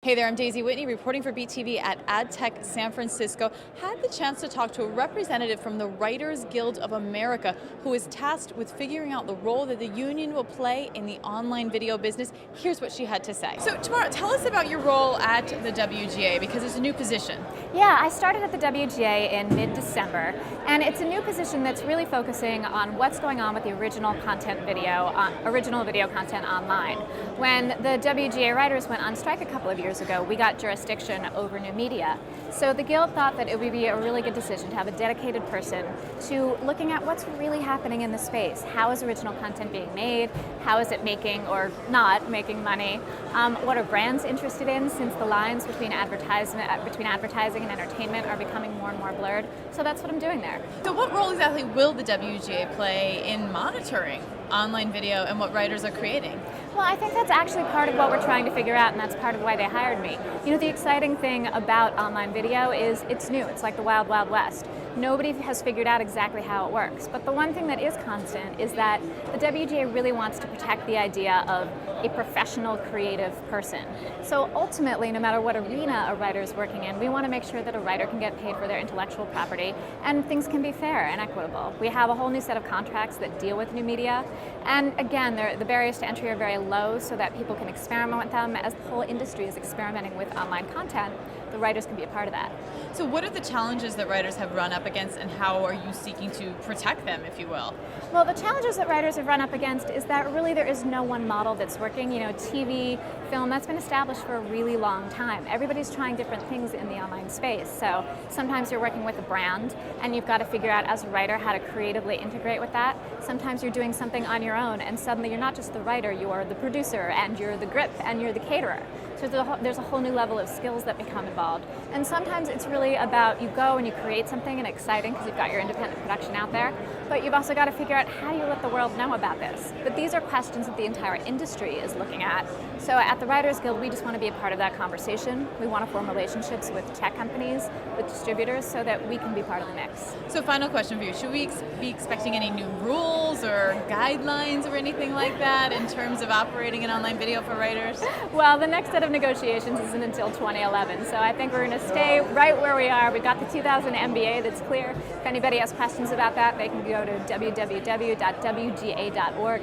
Hey there, I'm Daisy Whitney, reporting for BTV at AdTech San Francisco. Had the chance to talk to a representative from the Writers Guild of America who is tasked with figuring out the role that the union will play in the online video business. Here's what she had to say. So Tamara, tell us about your role at the WGA, because it's a new position. Yeah, I started at the WGA in mid-December, and it's a new position that's really focusing on what's going on with the original video content online. When the WGA writers went on strike a couple of years ago, we got jurisdiction over new media. So the Guild thought that it would be a really good decision to have a dedicated person to looking at what's really happening in the space. How is original content being made? How is it making or not making money? What are brands interested in, since the lines between advertising and entertainment are becoming more and more blurred? So that's what I'm doing there. So what role exactly will the WGA play in monitoring online video and what writers are creating? Well, I think that's actually part of what we're trying to figure out, and that's part of why they hired me. You know, the exciting thing about online video is it's new. It's like the wild, wild west. Nobody has figured out exactly how it works. But the one thing that is constant is that the WGA really wants to protect the idea of a professional creative person. So ultimately, no matter what arena a writer is working in, we want to make sure that a writer can get paid for their intellectual property and things can be fair and equitable. We have a whole new set of contracts that deal with new media. And again, the barriers to entry are very low so that people can experiment with them. As the whole industry is experimenting with online content, the writers can be a part of that. So what are the challenges that writers have run up against, and how are you seeking to protect them, if you will? Well, the challenges that writers have run up against is that really there is no one model that's working. You know, TV, film, that's been established for a really long time. Everybody's trying different things in the online space. So sometimes you're working with a brand and you've got to figure out as a writer how to creatively integrate with that. Sometimes you're doing something on your own and suddenly you're not just the writer, you're the producer and you're the grip and you're the caterer. So there's a whole new level of skills that become involved. And sometimes it's really about you go and you create something and exciting because you've got your independent production out there, but you've also got to figure out how do you let the world know about this. But these are questions that the entire industry is looking at. So at the Writers Guild, we just want to be a part of that conversation. We want to form relationships with tech companies, with distributors, so that we can be part of the mix. So final question for you. Should we be expecting any new rules or guidelines or anything like that in terms of operating an online video for writers? Well, the next set of negotiations isn't until 2011, so I think we're going to stay right where we are. We've got the 2000 MBA that's clear. If anybody has questions about that, they can go to www.wga.org,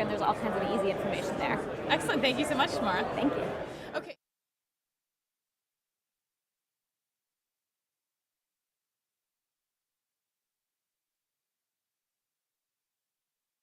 and there's all kinds of easy information there. Excellent. Thank you so much, Tamara. Thank you. Okay.